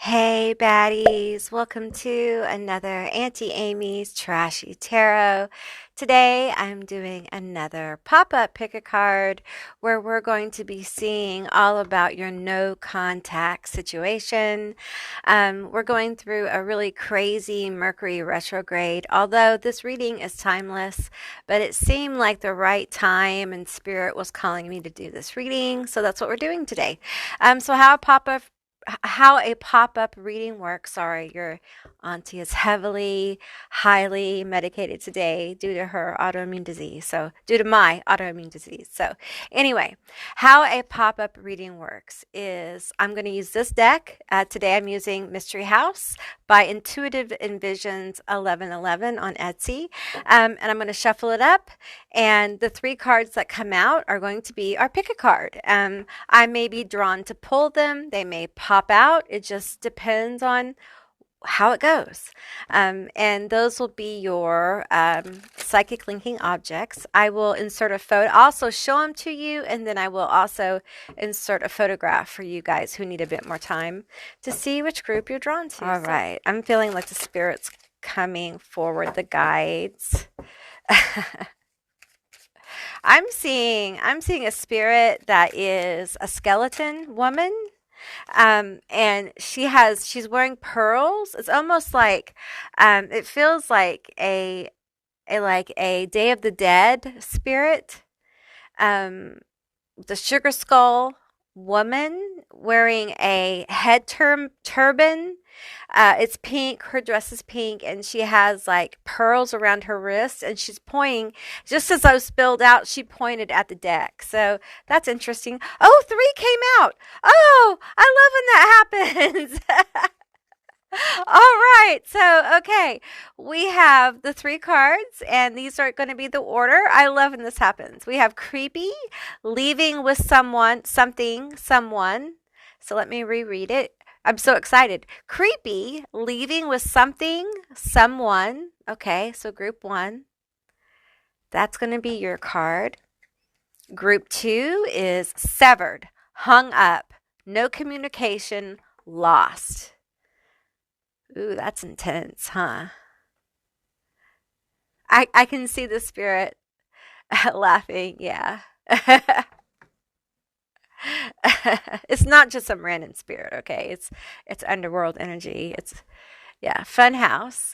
Hey baddies, welcome to another Auntie Amy's Trashy Tarot. Today I'm doing another pop-up pick a card where we're going to be seeing all about your no contact situation. We're going through a really crazy Mercury retrograde, although this reading is timeless, but it seemed like the right time and spirit was calling me to do this reading, so that's what we're doing today. So how a pop-up reading works. Sorry, your auntie is highly medicated today due to her autoimmune disease. So, due to my autoimmune disease. So, anyway, how a pop-up reading works is I'm going to use this deck. Today I'm using Mystery House by Intuitive Envisions 1111 on Etsy. And I'm going to shuffle it up. And the three cards that come out are going to be our pick a card. I may be drawn to pull them. They may pop out. It just depends on how it goes. And those will be your psychic linking objects. I will insert a photo, also show them to you, and then I will also insert a photograph for you guys who need a bit more time to see which group you're drawn to. All right. I'm feeling like the spirit's coming forward, the guides. I'm seeing a spirit that is a skeleton woman. And she's wearing pearls. It's almost like, it feels like a Day of the Dead spirit. The sugar skull woman wearing a head turban. It's pink. Her dress is pink, and she has like pearls around her wrist, and she's pointing. Just as I was spilled out, she pointed at the deck. So that's interesting. Oh, three came out. Oh, I love when that happens. All right. So, okay. We have the three cards, and these are going to be the order. I love when this happens. We have creepy, leaving with someone, something, someone. So let me reread it. I'm so excited. Creepy, leaving with something, someone. Okay. So group one. That's going to be your card. Group two is severed, hung up, no communication, lost. Ooh, that's intense, huh? I can see the spirit laughing, yeah. It's not just some random spirit, okay? It's underworld energy. It's yeah, Funhouse.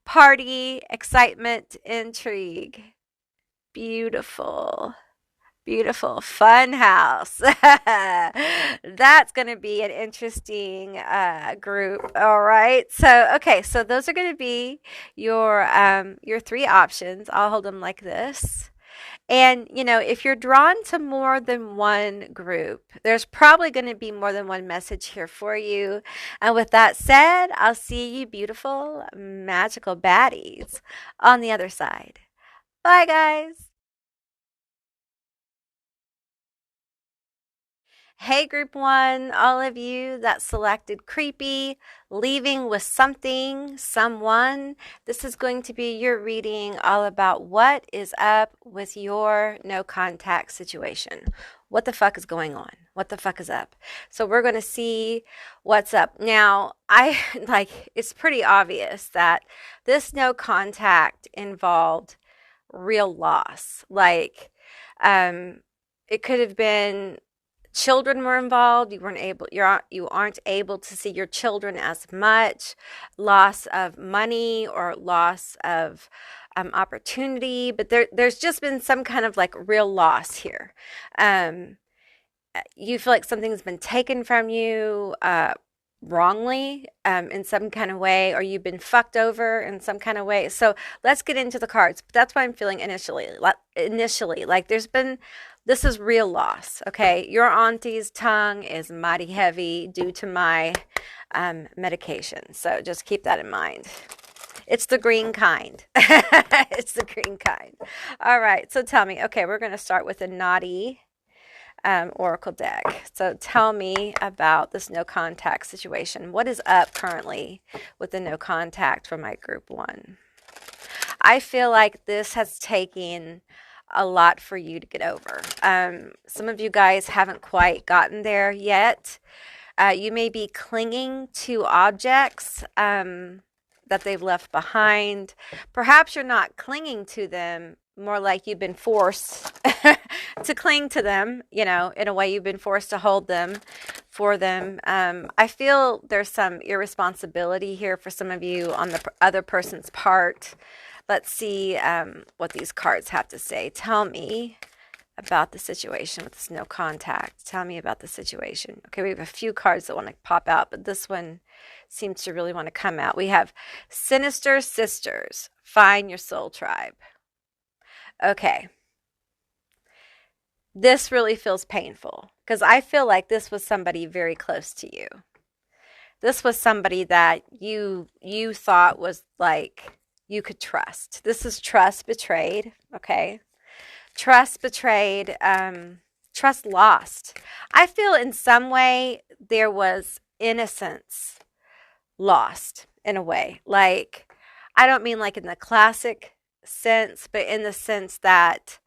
Party, excitement, intrigue. Beautiful. Beautiful fun house. That's going to be an interesting group. All right. So, okay. So those are going to be your three options. I'll hold them like this. And, if you're drawn to more than one group, there's probably going to be more than one message here for you. And with that said, I'll see you beautiful, magical baddies on the other side. Bye, guys. Hey, group one, all of you that selected creepy, leaving with something, someone. This is going to be your reading all about what is up with your no contact situation. What the fuck is going on? What the fuck is up? So we're going to see what's up. Now, it's pretty obvious that this no contact involved real loss. It could have been children were involved. You aren't able to see your children as much. Loss of money or loss of opportunity, but there's just been some kind of like real loss here. You feel like something's been taken from you wrongly in some kind of way, or you've been fucked over in some kind of way. So let's get into the cards. But that's what I'm feeling initially. Like this is real loss. Okay, your auntie's tongue is mighty heavy due to my medication. So just keep that in mind. It's the green kind. It's the green kind. All right. So tell me. Okay, we're going to start with a naughty oracle deck. So tell me about this no contact situation. What is up currently with the no contact for my group one? I feel like this has taken a lot for you to get over. Some of you guys haven't quite gotten there yet. You may be clinging to objects that they've left behind. Perhaps you're not clinging to them, more like you've been forced to cling to them, you know, in a way you've been forced to hold them for them. I feel there's some irresponsibility here for some of you on the other person's part. Let's see what these cards have to say. Tell me about the situation with this no contact. Tell me about the situation. Okay, we have a few cards that want to pop out, but this one seems to really want to come out. We have Sinister Sisters. Find your soul tribe. Okay. This really feels painful because I feel like this was somebody very close to you. This was somebody that you thought was like you could trust. This is trust betrayed, okay? Trust betrayed, trust lost. I feel in some way there was innocence lost in a way. Like, I don't mean like in the classic sense, but in the sense that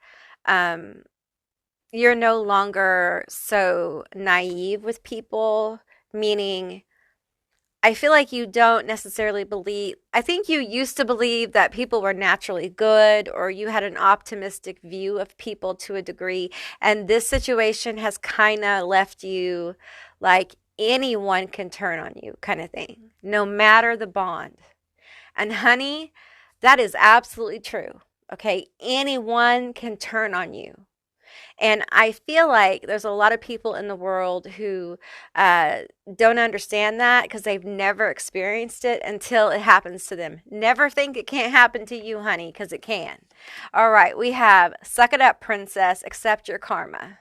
you're no longer so naive with people, meaning I feel like you don't necessarily believe, I think you used to believe that people were naturally good, or you had an optimistic view of people to a degree. And this situation has kind of left you like anyone can turn on you kind of thing, no matter the bond. And honey, that is absolutely true. Okay. Anyone can turn on you. And I feel like there's a lot of people in the world who don't understand that because they've never experienced it until it happens to them. Never think it can't happen to you, honey, because it can. All right, we have Suck It Up, Princess, Accept Your Karma.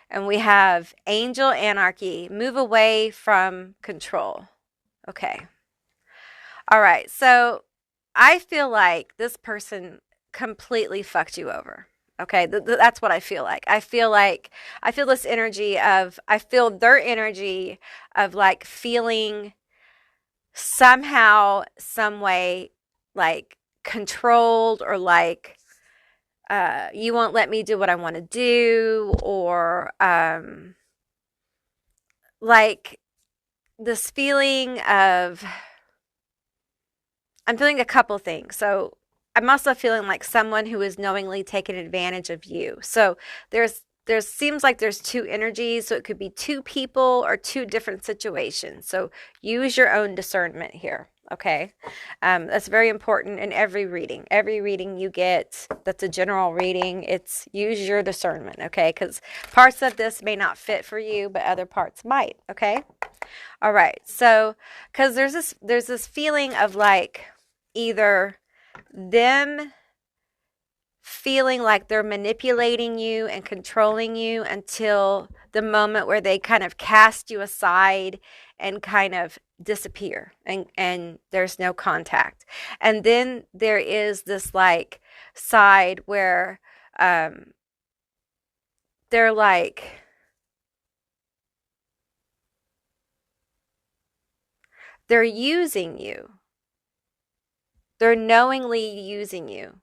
And we have Angel Anarchy, Move Away from Control. Okay. All right, so I feel like this person completely fucked you over. Okay, that's what I feel like. I feel this energy of, I feel their energy of like feeling somehow, some way, like controlled, or like you won't let me do what I want to do, or like this feeling of, I'm feeling a couple things. So I'm also feeling like someone who is knowingly taking advantage of you. So there's seems like there's two energies. So it could be two people or two different situations. So use your own discernment here. Okay. That's very important in every reading. Every reading you get that's a general reading, it's use your discernment. Okay. Because parts of this may not fit for you, but other parts might. Okay. All right. So because there's this feeling of like either them feeling like they're manipulating you and controlling you until the moment where they kind of cast you aside and kind of disappear, and there's no contact. And then there is this like side where they're like, they're using you. They're knowingly using you.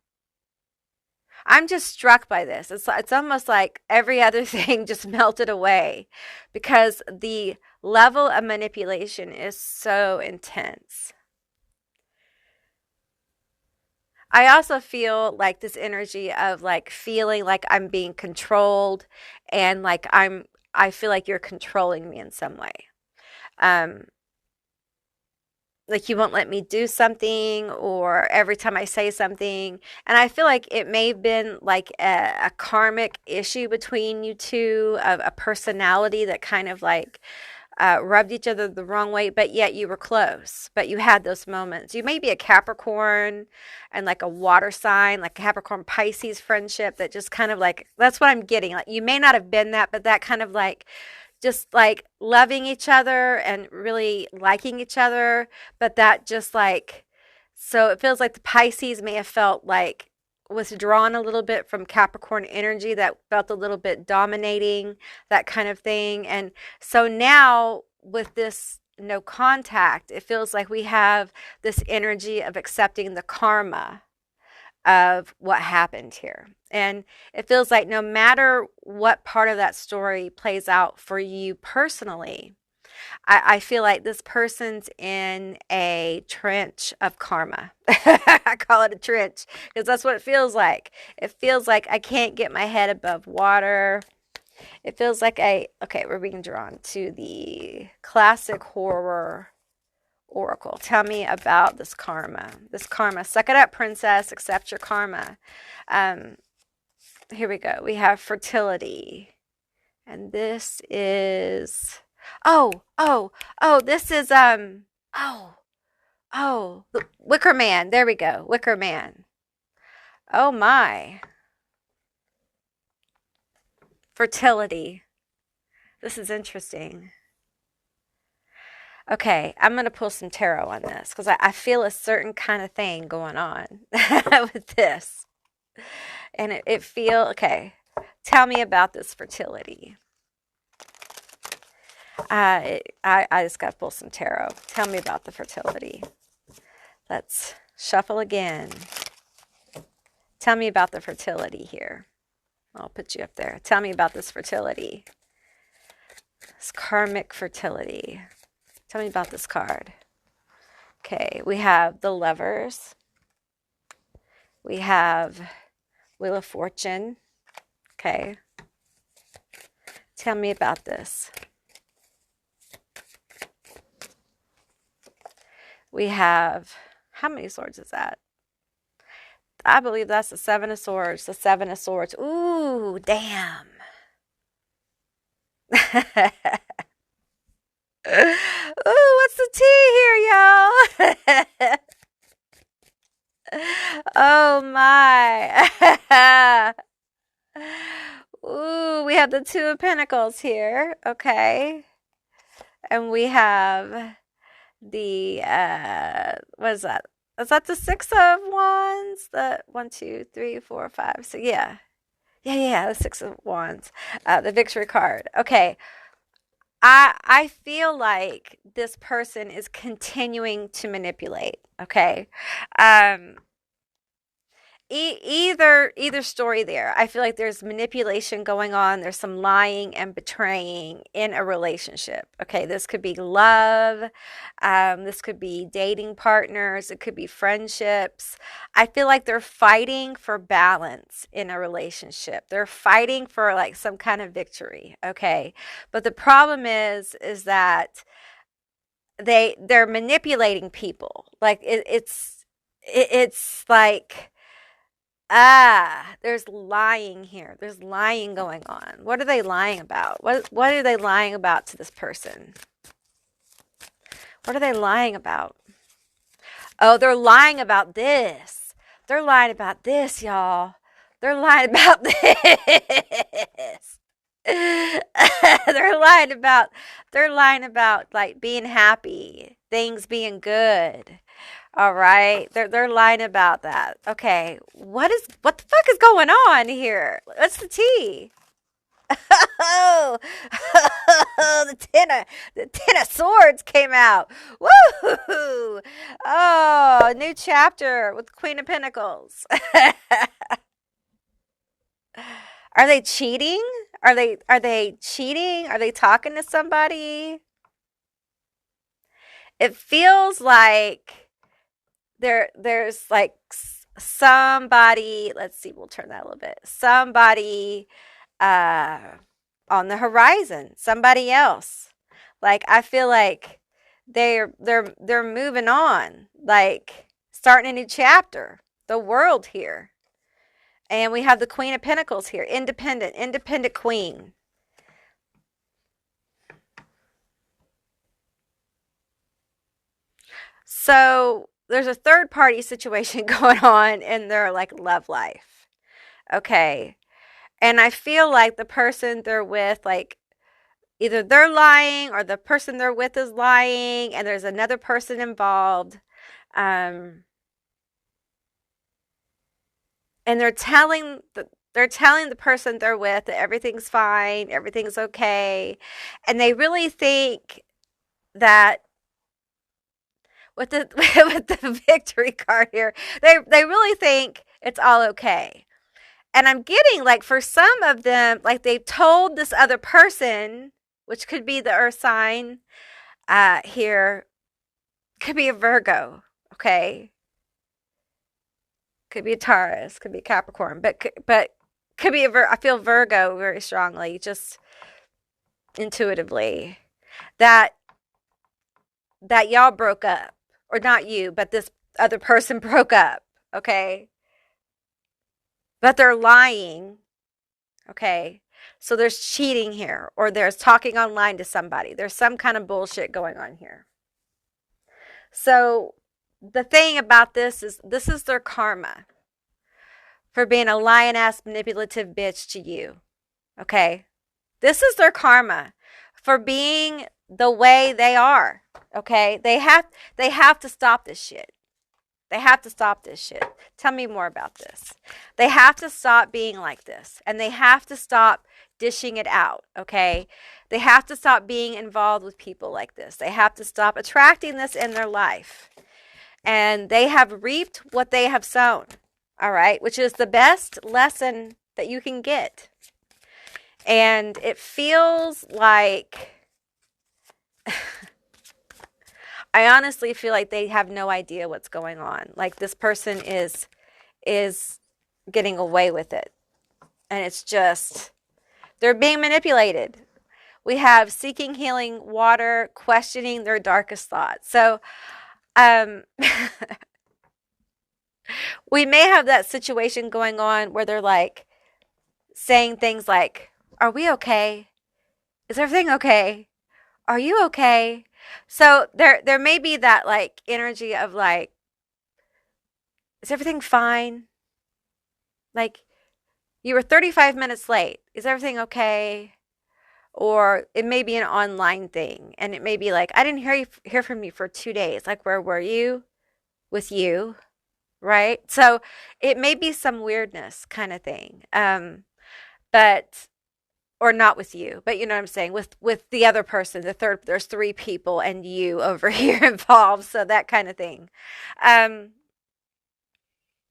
I'm just struck by this. It's almost like every other thing just melted away because the level of manipulation is so intense. I also feel like this energy of like feeling like I'm being controlled, and like I feel like you're controlling me in some way. Like you won't let me do something, or every time I say something. And I feel like it may have been like a karmic issue between you two, of a personality that kind of like rubbed each other the wrong way, but yet you were close. But you had those moments. You may be a Capricorn and like a water sign, like Capricorn Pisces friendship that just kind of like, that's what I'm getting. Like you may not have been that, but that kind of like, just like loving each other and really liking each other, but that just like, so it feels like the Pisces may have felt like withdrawn a little bit from Capricorn energy, that felt a little bit dominating, that kind of thing. And so now with this no contact, it feels like we have this energy of accepting the karma of what happened here. And it feels like no matter what part of that story plays out for you personally, I feel like this person's in a trench of karma. I call it a trench because that's what it feels like. It feels like I can't get my head above water. It feels like okay, we're being drawn to the classic horror oracle. Tell me about this karma. This karma. Suck it up, princess. Accept your karma. Here we go. We have fertility. And this is, this is, the Wicker Man. There we go. Wicker Man. Oh my. Fertility. This is interesting. Okay, I'm going to pull some tarot on this because I feel a certain kind of thing going on with this. And it feel, okay, tell me about this fertility. I just got to pull some tarot. Tell me about the fertility. Let's shuffle again. Tell me about the fertility here. I'll put you up there. Tell me about this fertility. This karmic fertility. Tell me about this card. Okay, we have the Lovers. We have Wheel of Fortune. Okay. Tell me about this. We have, how many swords is that? I believe that's the Seven of Swords. The Seven of Swords. Ooh, damn. Ooh, what's the tea here, y'all? Oh my. Ooh, we have the Two of Pentacles here. Okay. And we have the, what is that? Is that the Six of Wands? The 1, 2, 3, 4, 5, 6. Yeah. Yeah, the Six of Wands. The Victory card. Okay. I feel like this person is continuing to manipulate. Okay. Either story there. I feel like there's manipulation going on. There's some lying and betraying in a relationship. Okay, this could be love. This could be dating partners. It could be friendships. I feel like they're fighting for balance in a relationship. They're fighting for like some kind of victory. Okay, but the problem is that they're manipulating people. Like it's like. There's lying here. There's lying going on. What are they lying about? What are they lying about to this person? What are they lying about? Oh, they're lying about this. They're lying about this, y'all. They're lying about this. they're lying about like being happy, things being good. All right. They're lying about that. Okay. What the fuck is going on here? What's the tea? Oh, the ten of swords came out. Woo! Oh, new chapter with Queen of Pentacles. Are they cheating? Are they cheating? Are they talking to somebody? It feels like there's like somebody, let's see, we'll turn that a little bit. Somebody on the horizon, somebody else. Like I feel like they're moving on, like starting a new chapter, the world here. And we have the Queen of Pentacles here, independent queen. So there's a third party situation going on in their like love life. Okay. And I feel like the person they're with, like either they're lying or the person they're with is lying and there's another person involved. And they're telling the person they're with that everything's fine, everything's okay. And they really think that with the victory card here, they really think it's all okay. And I'm getting like for some of them, like they've told this other person, which could be the earth sign, here. Could be a Virgo, okay? Could be a Taurus, could be a Capricorn, but could be I feel Virgo very strongly, just intuitively, that y'all broke up, or not you, but this other person broke up, okay? But they're lying, okay? So there's cheating here, or there's talking online to somebody. There's some kind of bullshit going on here. So the thing about this is their karma for being a lying-ass manipulative bitch to you, okay? This is their karma for being the way they are, okay? They have to stop this shit. They have to stop this shit. Tell me more about this. They have to stop being like this, and they have to stop dishing it out, okay? They have to stop being involved with people like this. They have to stop attracting this in their life. And they have reaped what they have sown, all right? Which is the best lesson that you can get. And it feels like, I honestly feel like they have no idea what's going on. Like this person is getting away with it. And it's just, they're being manipulated. We have seeking healing water, questioning their darkest thoughts. So, we may have that situation going on where they're like saying things like, are we okay? Is everything okay? Are you okay? So there may be that like energy of like, is everything fine? Like, you were 35 minutes late. Is everything okay? Or it may be an online thing, and it may be like, I didn't hear from you for 2 days. Like, where were you? With you, right? So it may be some weirdness kind of thing, but or not with you, but you know what I'm saying, with the other person, the third. There's 3 people and you over here involved, so that kind of thing.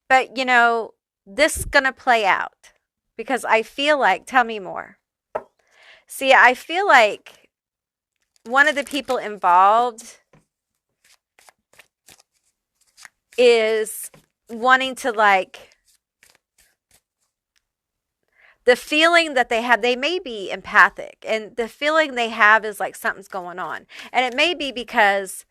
But you know, this is gonna play out because I feel like. Tell me more. See, I feel like one of the people involved is wanting to, like, the feeling that they have, they may be empathic, and the feeling they have is like something's going on. And it may be because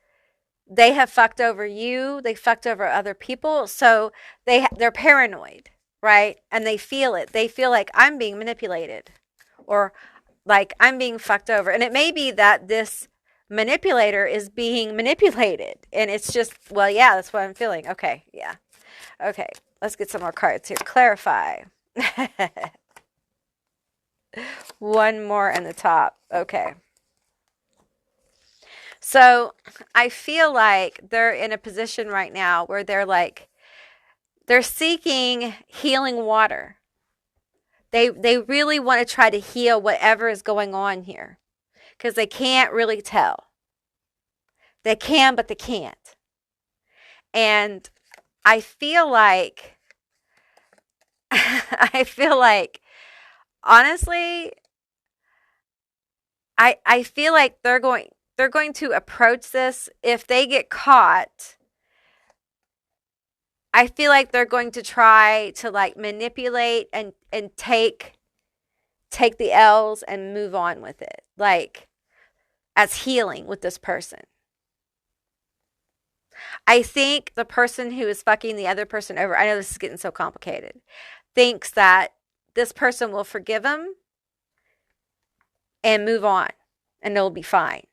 they have fucked over you, they fucked over other people, so they're paranoid, right? And they feel it. They feel like I'm being manipulated, or like I'm being fucked over. And it may be that this manipulator is being manipulated, and it's just, well, yeah, that's what I'm feeling. Okay, yeah. Okay, let's get some more cards here. Clarify. One more in the top. Okay. So I feel like they're in a position right now where they're seeking healing water. They really want to try to heal whatever is going on here, because they can't really tell. They can, but they can't. And I feel like, honestly, I feel like they're going to approach this. If they get caught, I feel like they're going to try to like manipulate and take the L's and move on with it, like as healing with this person. I think the person who is fucking the other person over, I know this is getting so complicated, thinks that this person will forgive him and move on and it'll be fine.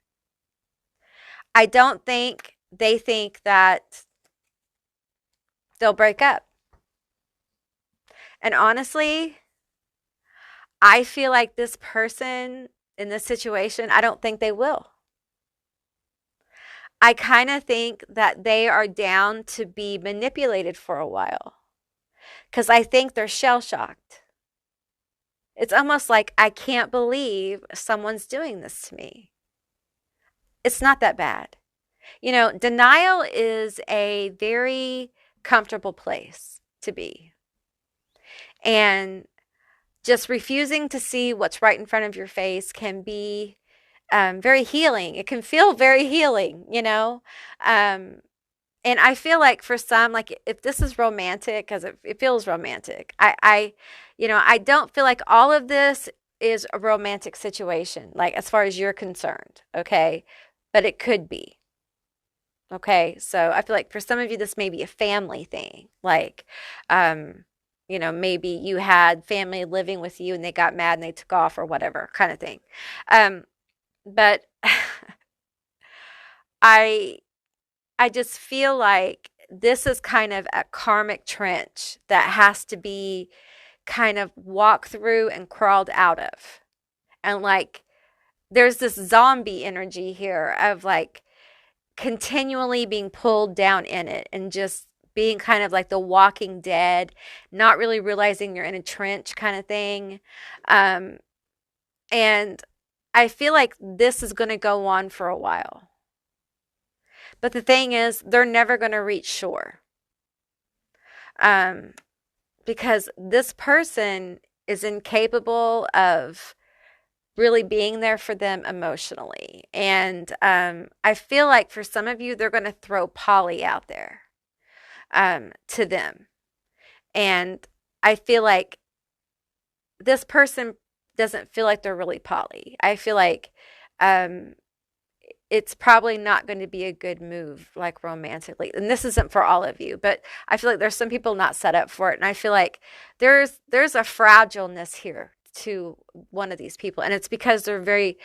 I don't think they think that they'll break up. And honestly, I feel like this person in this situation, I don't think they will. I kind of think that they are down to be manipulated for a while, because I think they're shell-shocked. It's almost like, I can't believe someone's doing this to me. It's not that bad. You know, denial is a very comfortable place to be. And just refusing to see what's right in front of your face can be very healing. It can feel very healing, you know? Um, and I feel like for some, like if this is romantic, because it feels romantic, I don't feel like all of this is a romantic situation, like as far as you're concerned, okay? But it could be, okay? So I feel like for some of you, this may be a family thing, like, maybe you had family living with you and they got mad and they took off or whatever kind of thing. But I I just feel like this is kind of a karmic trench that has to be kind of walked through and crawled out of. And like there's this zombie energy here of like continually being pulled down in it and just being kind of like the walking dead, not really realizing you're in a trench kind of thing. Um, and I feel like this is going to go on for a while. But the thing is, they're never going to reach shore. Um, because this person is incapable of really being there for them emotionally. And I feel like for some of you, they're going to throw poly out there to them. And I feel like this person doesn't feel like they're really poly. I feel like it's probably not going to be a good move, like romantically. And this isn't for all of you, but I feel like there's some people not set up for it. And I feel like there's a fragileness here to one of these people. And it's because they've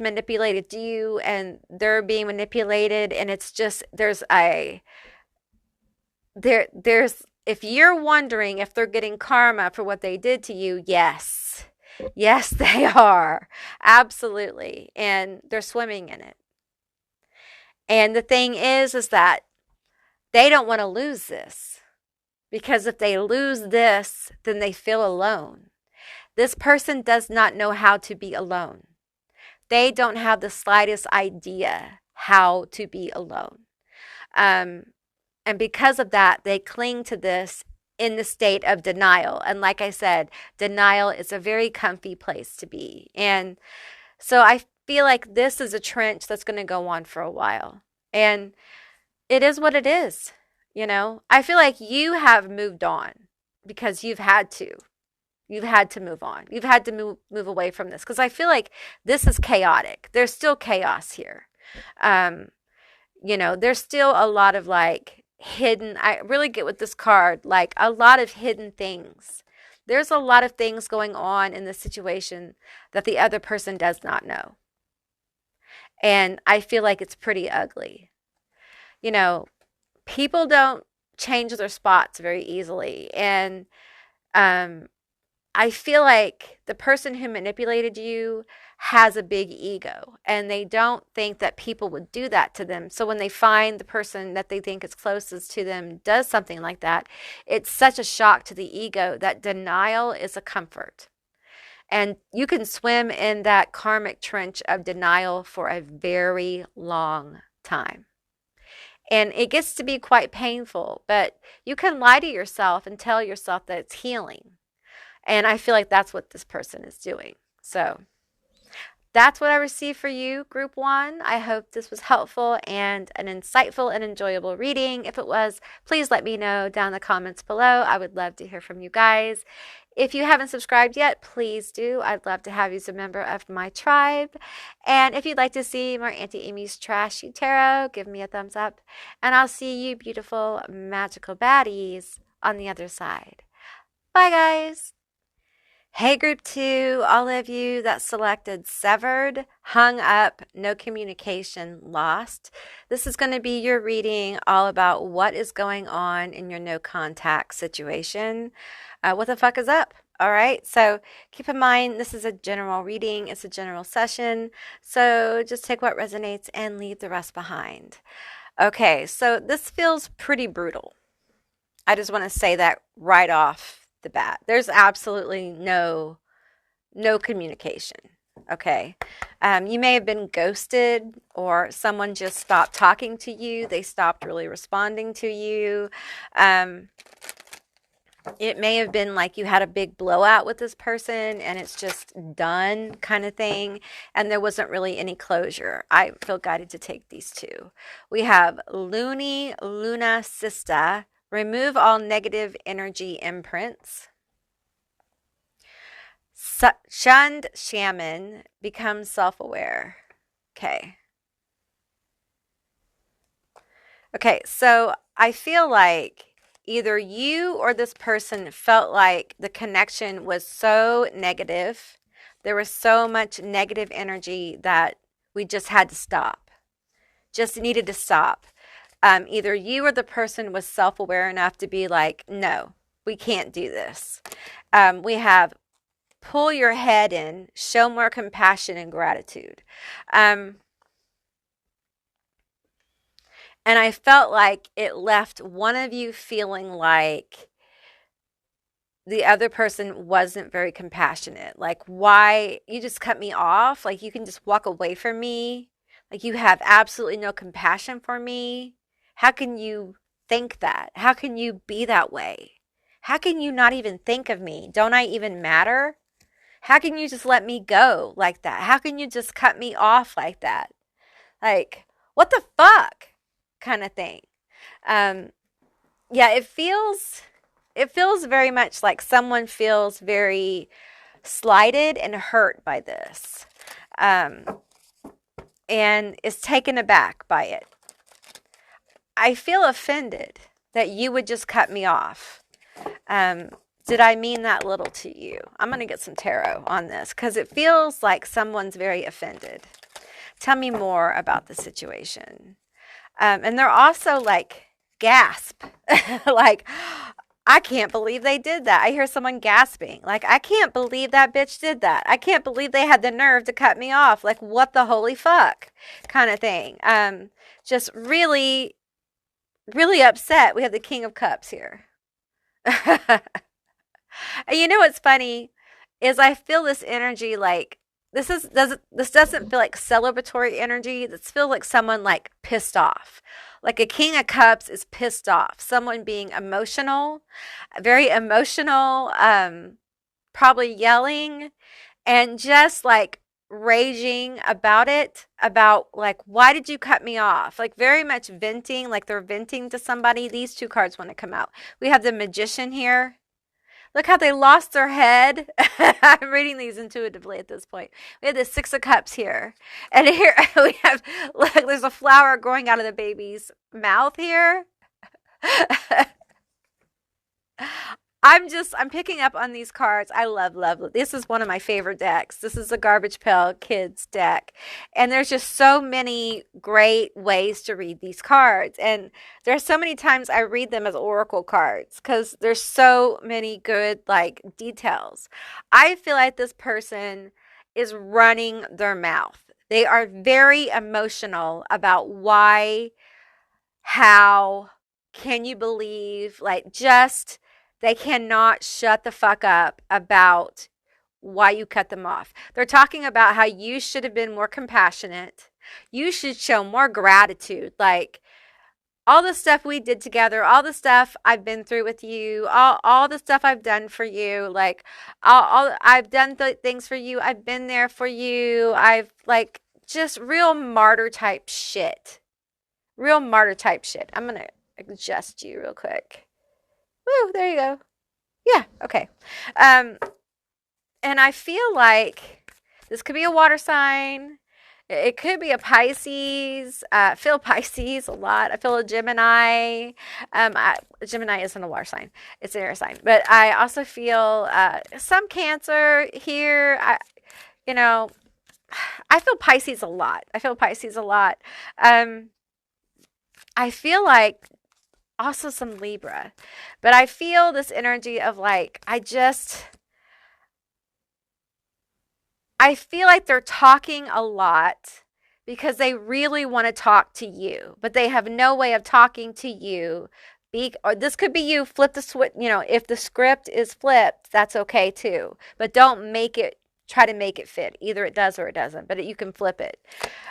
manipulated you and they're being manipulated. And it's just, there's if you're wondering if they're getting karma for what they did to you, yes. Yes, they are. Absolutely. And they're swimming in it. And the thing is that they don't want to lose this. Because if they lose this, then they feel alone. This person does not know how to be alone. They don't have the slightest idea how to be alone. And because of that, they cling to this in the state of denial. And like I said, denial is a very comfy place to be. And so I feel like this is a trench that's going to go on for a while. And it is what it is. I feel like you have moved on because you've had to. You've had to move on. You've had to move away from this because I feel like this is chaotic. There's still chaos here. There's still a lot of like hidden, I really get with this card, like a lot of hidden things. There's a lot of things going on in this situation that the other person does not know. And I feel like it's pretty ugly. People don't change their spots very easily. And I feel like the person who manipulated you has a big ego and they don't think that people would do that to them. So when they find the person that they think is closest to them does something like that, it's such a shock to the ego that denial is a comfort. And you can swim in that karmic trench of denial for a very long time. And it gets to be quite painful, but you can lie to yourself and tell yourself that it's healing. And I feel like that's what this person is doing. So that's what I received for you, Group 1. I hope this was helpful and an insightful and enjoyable reading. If it was, please let me know down in the comments below. I would love to hear from you guys. If you haven't subscribed yet, please do. I'd love to have you as a member of my tribe. And if you'd like to see more Auntie Amy's Trashy Tarot, give me a thumbs up. And I'll see you beautiful, magical baddies on the other side. Bye, guys. Hey, Group 2, all of you that selected severed, hung up, no communication, lost. This is going to be your reading all about what is going on in your no contact situation. What the fuck is up? All right, so keep in mind, this is a general reading. It's a general session. So just take what resonates and leave the rest behind. Okay, so this feels pretty brutal. I just want to say that right off the bat. There's absolutely no communication. Okay. You may have been ghosted or someone just stopped talking to you. They stopped really responding to you. It may have been like you had a big blowout with this person and it's just done kind of thing. And there wasn't really any closure. I feel guided to take these two. We have Loony Luna Sista. Remove all negative energy imprints. Shunned Shaman. Become self-aware. Okay. Okay, so I feel like either you or this person felt like the connection was so negative. There was so much negative energy that we just had to stop. Just needed to stop. Either you or the person was self-aware enough to be like, no, we can't do this. We have pull your head in, show more compassion and gratitude. And I felt like it left one of you feeling like the other person wasn't very compassionate. Like, why? You just cut me off? Like, you can just walk away from me? Like, you have absolutely no compassion for me? How can you think that? How can you be that way? How can you not even think of me? Don't I even matter? How can you just let me go like that? How can you just cut me off like that? Like, what the fuck? Kind of thing. Yeah, it feels very much like someone feels very slighted and hurt by this, and is taken aback by it. I feel offended that you would just cut me off. Did I mean that little to you? I'm going to get some tarot on this because it feels like someone's very offended. Tell me more about the situation. And they're also like, gasp. Like, I can't believe they did that. I hear someone gasping. Like, I can't believe that bitch did that. I can't believe they had the nerve to cut me off. Like, what the holy fuck kind of thing. Just really, really upset. We have the King of Cups here. And you know what's funny is I feel this energy like, this doesn't feel like celebratory energy. This feels like someone like pissed off. Like a King of Cups is pissed off. Someone being emotional, very emotional, probably yelling and just like raging about it, about like, why did you cut me off? Like very much venting, like they're venting to somebody. These two cards want to come out. We have the Magician here. Look how they lost their head. I'm reading these intuitively at this point. We have the Six of Cups here. And here we have, look, there's a flower growing out of the baby's mouth here. I'm picking up on these cards. I love. This is one of my favorite decks. This is the Garbage Pail Kids deck. And there's just so many great ways to read these cards. And there's so many times I read them as oracle cards because there's so many good like details. I feel like this person is running their mouth. They are very emotional about why, how, can you believe, like just they cannot shut the fuck up about why you cut them off. They're talking about how you should have been more compassionate. You should show more gratitude. Like all the stuff we did together, all the stuff I've been through with you, all the stuff I've done for you. Like I've done things for you. I've been there for you. I've like just real martyr type shit. Real martyr type shit. I'm going to adjust you real quick. Woo, there you go. Yeah, okay. And I feel like this could be a water sign. It could be a Pisces. I feel Pisces a lot. I feel a Gemini. Gemini isn't a water sign. It's an air sign. But I also feel some Cancer here. I feel Pisces a lot. I feel like also some Libra, but I feel this energy of like, I feel like they're talking a lot because they really want to talk to you, but they have no way of talking to you. Or this could be you flip the switch, if the script is flipped, that's okay too, but don't try to make it fit. Either it does or it doesn't, but you can flip it.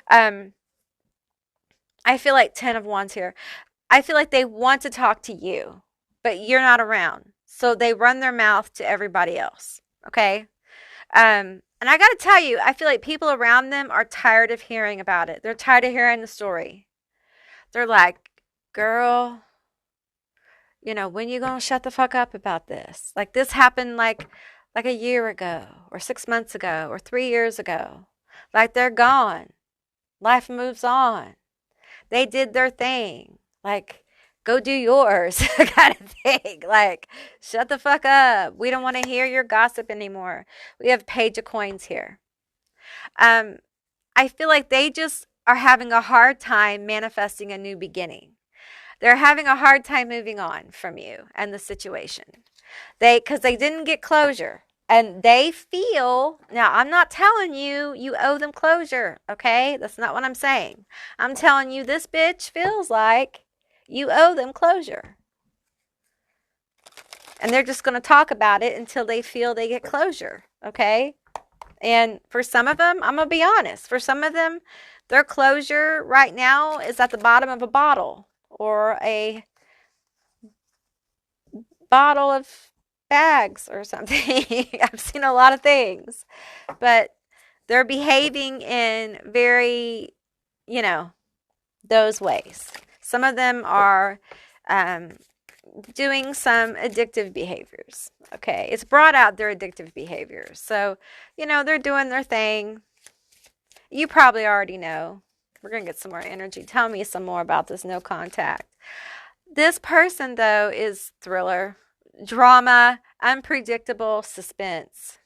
I feel like 10 of Wands here. I feel like they want to talk to you, but you're not around. So they run their mouth to everybody else. Okay. And I got to tell you, I feel like people around them are tired of hearing about it. They're tired of hearing the story. They're like, girl, when you gonna shut the fuck up about this? Like this happened like a year ago or 6 months ago or 3 years ago. Like they're gone. Life moves on. They did their thing. Like, go do yours kind of thing. Like, shut the fuck up. We don't want to hear your gossip anymore. We have Page of Coins here. I feel like they just are having a hard time manifesting a new beginning. They're having a hard time moving on from you and the situation. Because they didn't get closure. And they feel, now I'm not telling you owe them closure, okay? That's not what I'm saying. I'm telling you this bitch feels like you owe them closure. And they're just going to talk about it until they feel they get closure, okay? And for some of them, I'm going to be honest. For some of them, their closure right now is at the bottom of a bottle or a bottle of bags or something. I've seen a lot of things, but they're behaving in very, those ways. Some of them are doing some addictive behaviors. Okay, it's brought out their addictive behaviors. So, they're doing their thing. You probably already know. We're going to get some more energy. Tell me some more about this no contact. This person, though, is thriller, drama, unpredictable, suspense.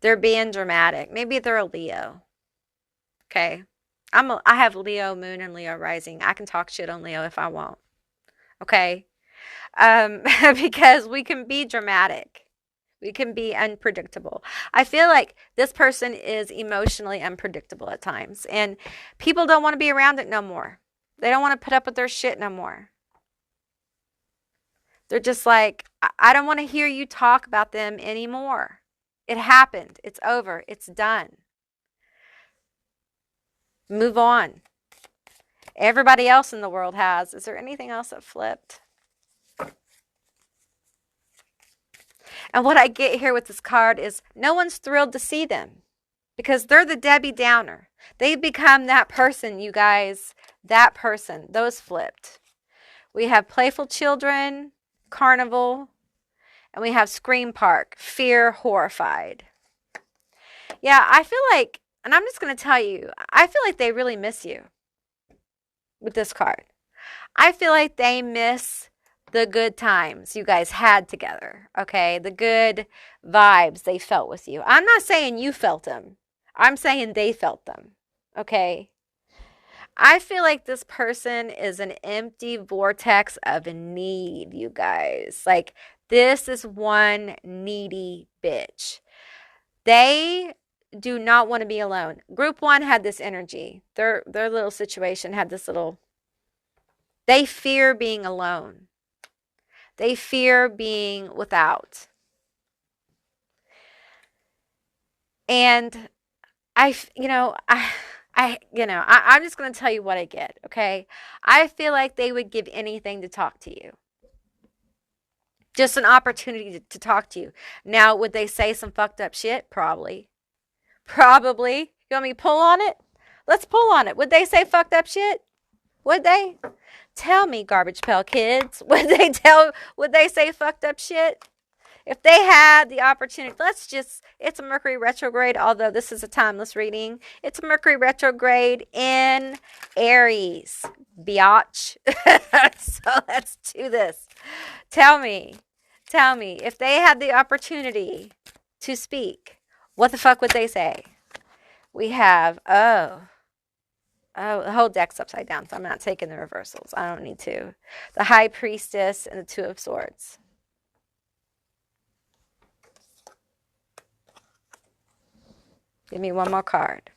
They're being dramatic. Maybe they're a Leo. Okay. I have Leo moon and Leo rising. I can talk shit on Leo if I want. Okay. Because we can be dramatic. We can be unpredictable. I feel like this person is emotionally unpredictable at times. And people don't want to be around it no more. They don't want to put up with their shit no more. They're just like, I don't want to hear you talk about them anymore. It happened. It's over. It's done. Move on. Everybody else in the world has. Is there anything else that flipped? And what I get here with this card is no one's thrilled to see them because they're the Debbie Downer. They become that person, you guys. That person. Those flipped. We have playful children, carnival, and we have scream park, fear, horrified. Yeah, I feel like, and I'm just going to tell you, I feel like they really miss you with this card. I feel like they miss the good times you guys had together, okay? The good vibes they felt with you. I'm not saying you felt them. I'm saying they felt them, okay? I feel like this person is an empty vortex of need, you guys. Like, this is one needy bitch. They do not want to be alone. Group 1 had this energy. Their little situation had this little... They fear being alone. They fear being without. And I'm just going to tell you what I get, okay? I feel like they would give anything to talk to you. Just an opportunity to talk to you. Now, would they say some fucked up shit? Probably. Probably. You want me to pull on it? Let's pull on it. Would they say fucked up shit? Would they? Tell me, Garbage Pail Kids. Would they say fucked up shit? If they had the opportunity, it's a Mercury retrograde, although this is a timeless reading. It's a Mercury retrograde in Aries, biatch. So let's do this. Tell me, if they had the opportunity to speak, what the fuck would they say? We have, the whole deck's upside down, so I'm not taking the reversals. I don't need to. The High Priestess and the Two of Swords. Give me one more card.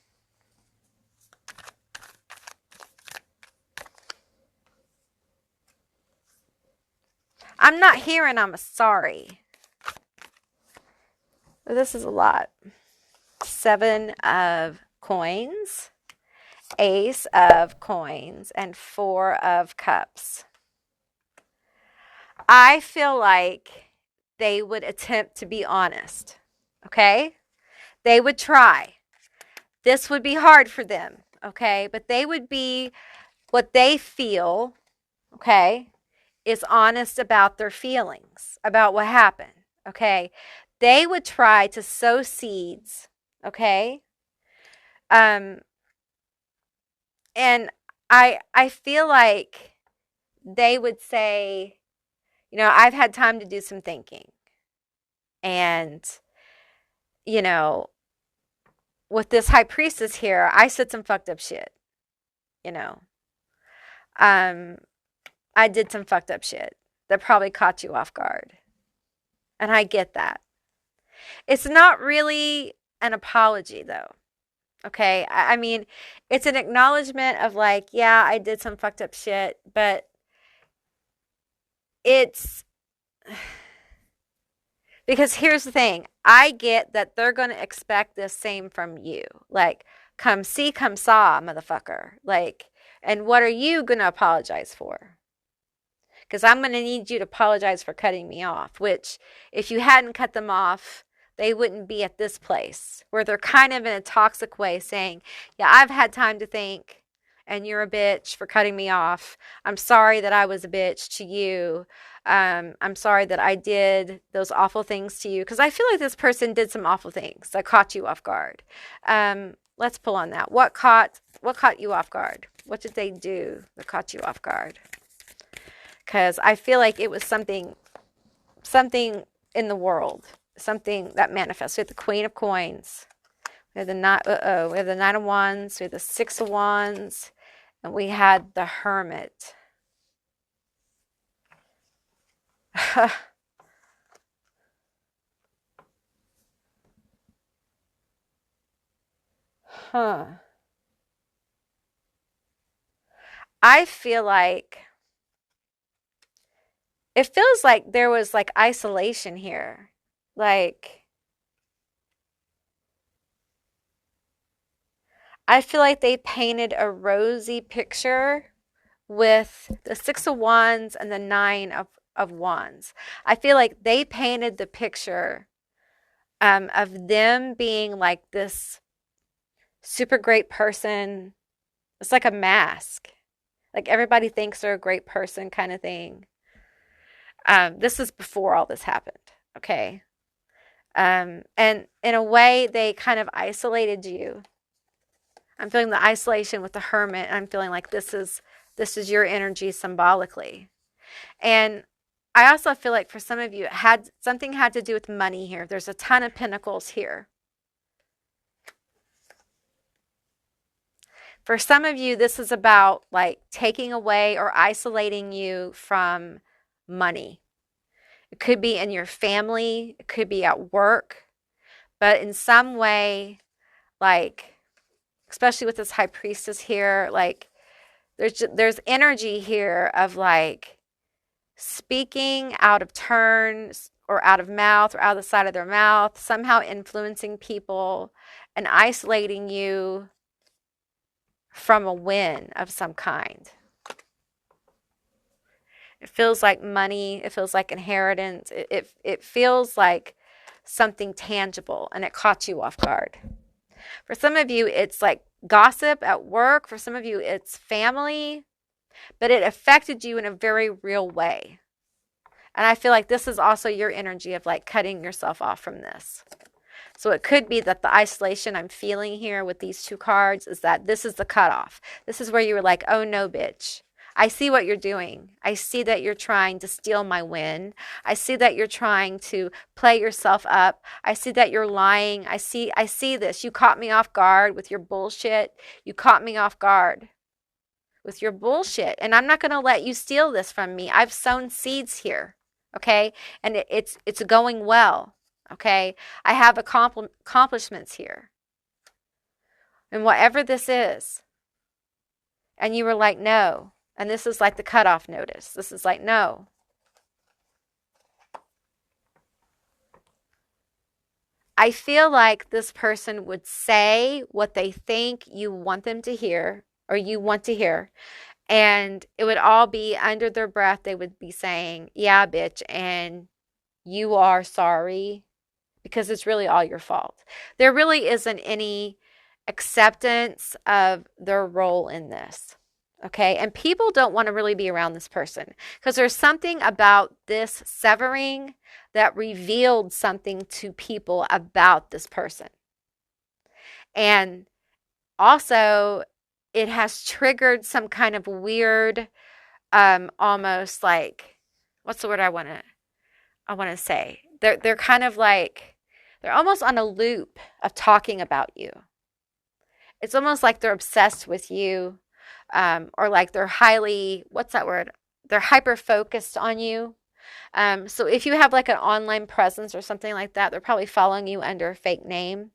I'm not hearing I'm sorry. This is a lot. 7 of Coins, Ace of Coins, and 4 of Cups. I feel like they would attempt to be honest. Okay? They would try. This would be hard for them. Okay? But they would be what they feel, okay, is honest about their feelings, about what happened. Okay? They would try to sow seeds. Okay? And I feel like they would say, you know, I've had time to do some thinking. And, you know, with this high priestess here, I said some fucked up shit, you know. I did some fucked up shit that probably caught you off guard. And I get that. It's not really an apology, though. Okay? I mean, it's an acknowledgement of like, yeah, I did some fucked up shit, but it's... Because here's the thing. I get that they're going to expect the same from you. Like, come see, come saw, motherfucker. Like, and what are you going to apologize for? Because I'm going to need you to apologize for cutting me off, which if you hadn't cut them off, they wouldn't be at this place where they're kind of in a toxic way saying, yeah, I've had time to think and you're a bitch for cutting me off. I'm sorry that I was a bitch to you. I'm sorry that I did those awful things to you. Because I feel like this person did some awful things that caught you off guard. Let's pull on that. What caught you off guard? What did they do that caught you off guard? Because I feel like it was something in the world, something that manifests. We have the Queen of Coins. We have the we have the Nine of Wands. We have the Six of Wands, and we had the Hermit. Huh. I feel like it feels like there was like isolation here. Like, I feel like they painted a rosy picture with the Six of Wands and the Nine of Wands. I feel like they painted the picture of them being like this super great person. It's like a mask. Like everybody thinks they're a great person kind of thing. This is before all this happened, okay? And in a way, they kind of isolated you. I'm feeling the isolation with the Hermit. I'm feeling like this is your energy symbolically. And I also feel like for some of you, something had to do with money here. There's a ton of pentacles here. For some of you, this is about like taking away or isolating you from money. It could be in your family, it could be at work, but in some way, like, especially with this high priestess here, like there's energy here of like speaking out of turn or out of mouth or out of the side of their mouth, somehow influencing people and isolating you from a win of some kind. It feels like money. It feels like inheritance. It feels like something tangible, and it caught you off guard. For some of you, it's like gossip at work. For some of you, it's family, but it affected you in a very real way. And I feel like this is also your energy of like cutting yourself off from this. So it could be that the isolation I'm feeling here with these two cards is that this is the cutoff. This is where you were like, oh no, bitch. I see what you're doing. I see that you're trying to steal my win. I see that you're trying to play yourself up. I see that you're lying. I see this. You caught me off guard with your bullshit. You caught me off guard with your bullshit. And I'm not going to let you steal this from me. I've sown seeds here. Okay? And it's going well. Okay? I have accomplishments here. And whatever this is. And you were like, no. And this is like the cutoff notice. This is like, no. I feel like this person would say what they think you want them to hear or you want to hear. And it would all be under their breath. They would be saying, yeah, bitch, and you are sorry because it's really all your fault. There really isn't any acceptance of their role in this. Okay. And people don't want to really be around this person because there's something about this severing that revealed something to people about this person. And also, it has triggered some kind of weird, almost like, what's the word I want to say? They're kind of like, they're almost on a loop of talking about you. It's almost like they're obsessed with you, or like they're highly, what's that word? They're hyper focused on you. So if you have like an online presence or something like that, they're probably following you under a fake name,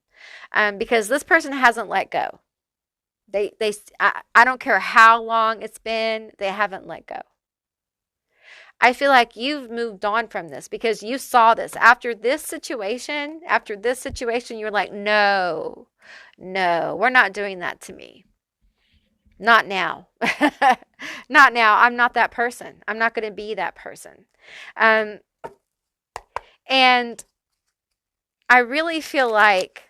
because this person hasn't let go. I don't care how long it's been, they haven't let go. I feel like you've moved on from this because you saw this. After this situation, you're like, no, we're not doing that to me. Not now. Not now. I'm not that person. I'm not going to be that person. Um, and I really feel like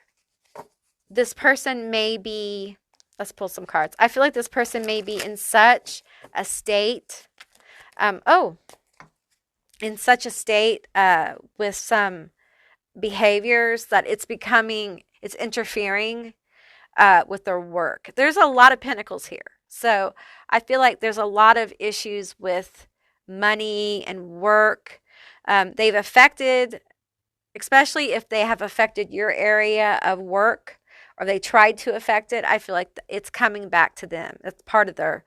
this person may be, let's pull some cards. I feel like this person may be in such a state. In such a state with some behaviors that it's interfering with their work. There's a lot of pentacles here. So I feel like there's a lot of issues with money and work. They've affected, especially if they have affected your area of work or they tried to affect it, I feel like it's coming back to them. It's part of their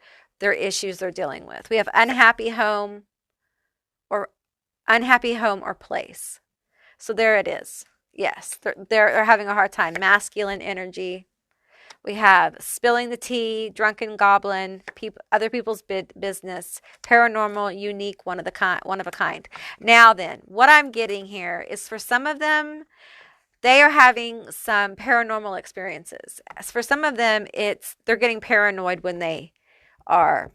issues they're dealing with. We have unhappy home or place. So there it is. Yes, they're having a hard time. Masculine energy. We have spilling the tea, drunken goblin, other people's business, paranormal, unique, one of a kind. Now then, what I'm getting here is for some of them, they are having some paranormal experiences. As for some of them, they're getting paranoid when they are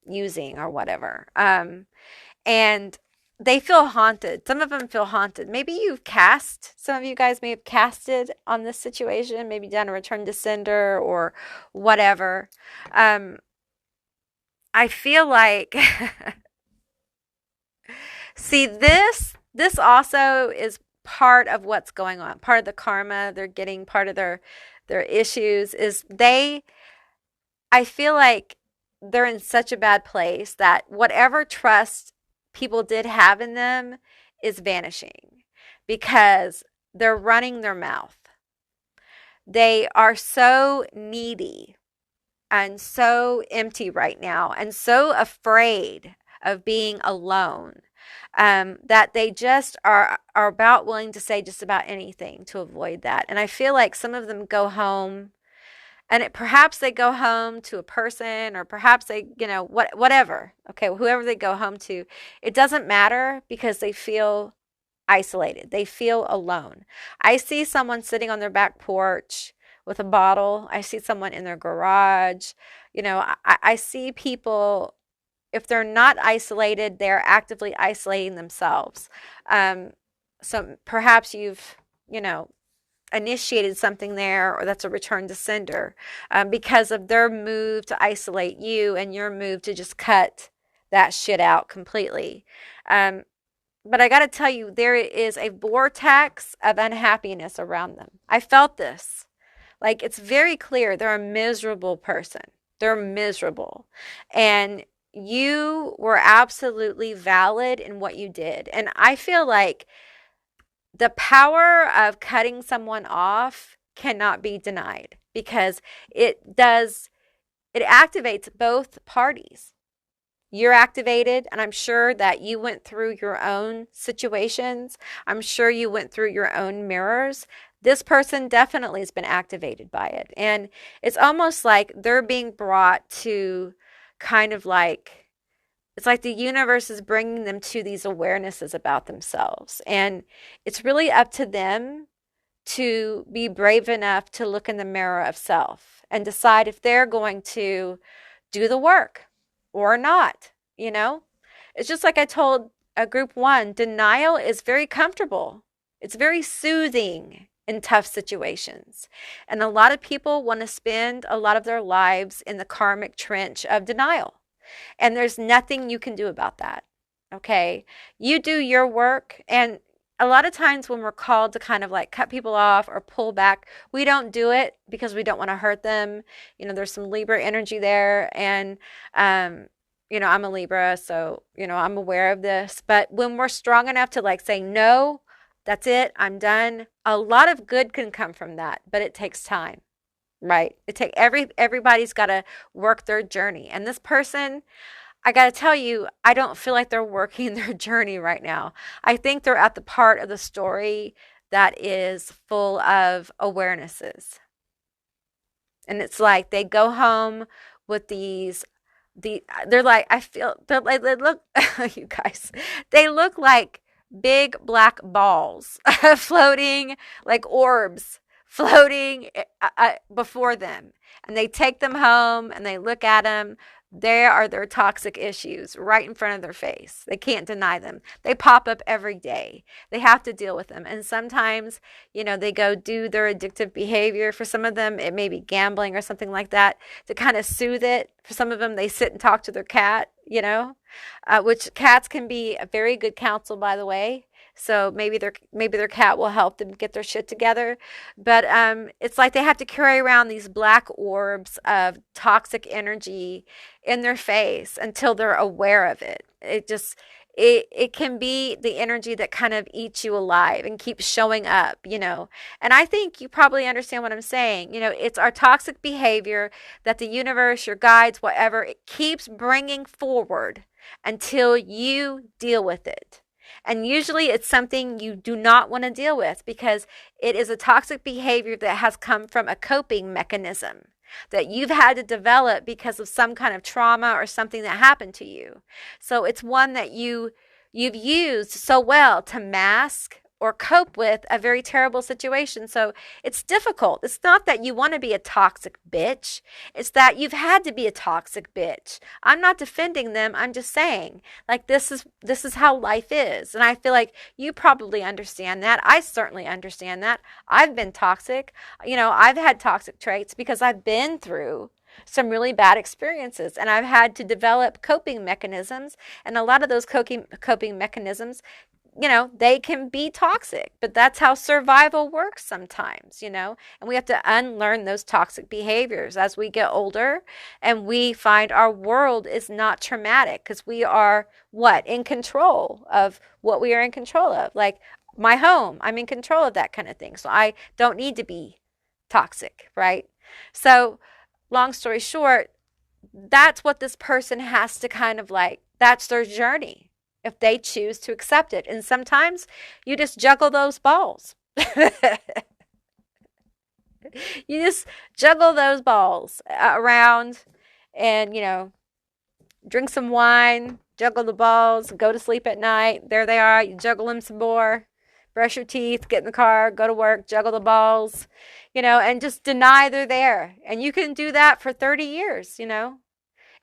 using or whatever. And they feel haunted. Some of them feel haunted. Maybe some of you guys may have casted on this situation, maybe done a return to sender or whatever. I feel like, see, this also is part of what's going on. Part of the karma they're getting, part of their issues is I feel like they're in such a bad place that whatever trust people did have in them is vanishing because they're running their mouth. They are so needy and so empty right now and so afraid of being alone, that they just are about willing to say just about anything to avoid that. And I feel like some of them go home and perhaps they go home to a person or perhaps they, whatever. Okay, whoever they go home to, it doesn't matter because they feel isolated. They feel alone. I see someone sitting on their back porch with a bottle. I see someone in their garage. I see people, if they're not isolated, they're actively isolating themselves. So perhaps you've, initiated something there, or that's a return to sender, because of their move to isolate you and your move to just cut that shit out completely. But I got to tell you, there is a vortex of unhappiness around them. I felt this. Like, it's very clear they're a miserable person. They're miserable. And you were absolutely valid in what you did. And I feel like the power of cutting someone off cannot be denied because it activates both parties. You're activated, and I'm sure that you went through your own situations. I'm sure you went through your own mirrors. This person definitely has been activated by it. And it's almost like they're being brought to kind of like, it's like the universe is bringing them to these awarenesses about themselves. And it's really up to them to be brave enough to look in the mirror of self and decide if they're going to do the work. or not, you know? It's just like I told a group one, denial is very comfortable. It's very soothing in tough situations. And a lot of people want to spend a lot of their lives in the karmic trench of denial. And there's nothing you can do about that. Okay. You do your work. And a lot of times when we're called to kind of like cut people off or pull back, we don't do it because we don't want to hurt them. You know, there's some Libra energy there. And, you know, I'm a Libra, so, you know, I'm aware of this. But when we're strong enough to like say, no, that's it, I'm done, a lot of good can come from that, but it takes time, right? Everybody's got to work their journey. And this person, I got to tell you, I don't feel like they're working their journey right now. I think they're at the part of the story that is full of awarenesses. And it's like they go home with they're like, I feel, they look, you guys, they look like big black balls floating, like orbs floating before them. And they take them home and they look at them. There are their toxic issues right in front of their face. They can't deny them. They pop up every day. They have to deal with them. And sometimes, you know, they go do their addictive behavior. For some of them, it may be gambling or something like that to kind of soothe it. For some of them, they sit and talk to their cat, you know, which cats can be a very good counsel, by the way. So maybe their cat will help them get their shit together. But it's like they have to carry around these black orbs of toxic energy in their face until they're aware of it. It can be the energy that kind of eats you alive and keeps showing up, you know. And I think you probably understand what I'm saying. You know, it's our toxic behavior that the universe, your guides, whatever, it keeps bringing forward until you deal with it. And usually it's something you do not want to deal with because it is a toxic behavior that has come from a coping mechanism that you've had to develop because of some kind of trauma or something that happened to you. So it's one that you've used so well to mask or cope with a very terrible situation. So it's difficult. It's not that you want to be a toxic bitch. It's that you've had to be a toxic bitch. I'm not defending them. I'm just saying, like, this is how life is. And I feel like you probably understand that. I certainly understand that. I've been toxic. You know, I've had toxic traits because I've been through some really bad experiences and I've had to develop coping mechanisms. And a lot of those coping mechanisms, you know, they can be toxic, but that's how survival works sometimes, you know, and we have to unlearn those toxic behaviors as we get older and we find our world is not traumatic because we are in control of what we are in control of. Like my home, I'm in control of that kind of thing. So I don't need to be toxic, right? So long story short, that's what this person has to kind of like, that's their journey if they choose to accept it. And sometimes you just juggle those balls. You just juggle those balls around and, you know, drink some wine, juggle the balls, go to sleep at night. There they are. You juggle them some more. Brush your teeth, get in the car, go to work, juggle the balls, you know, and just deny they're there. And you can do that for 30 years, you know.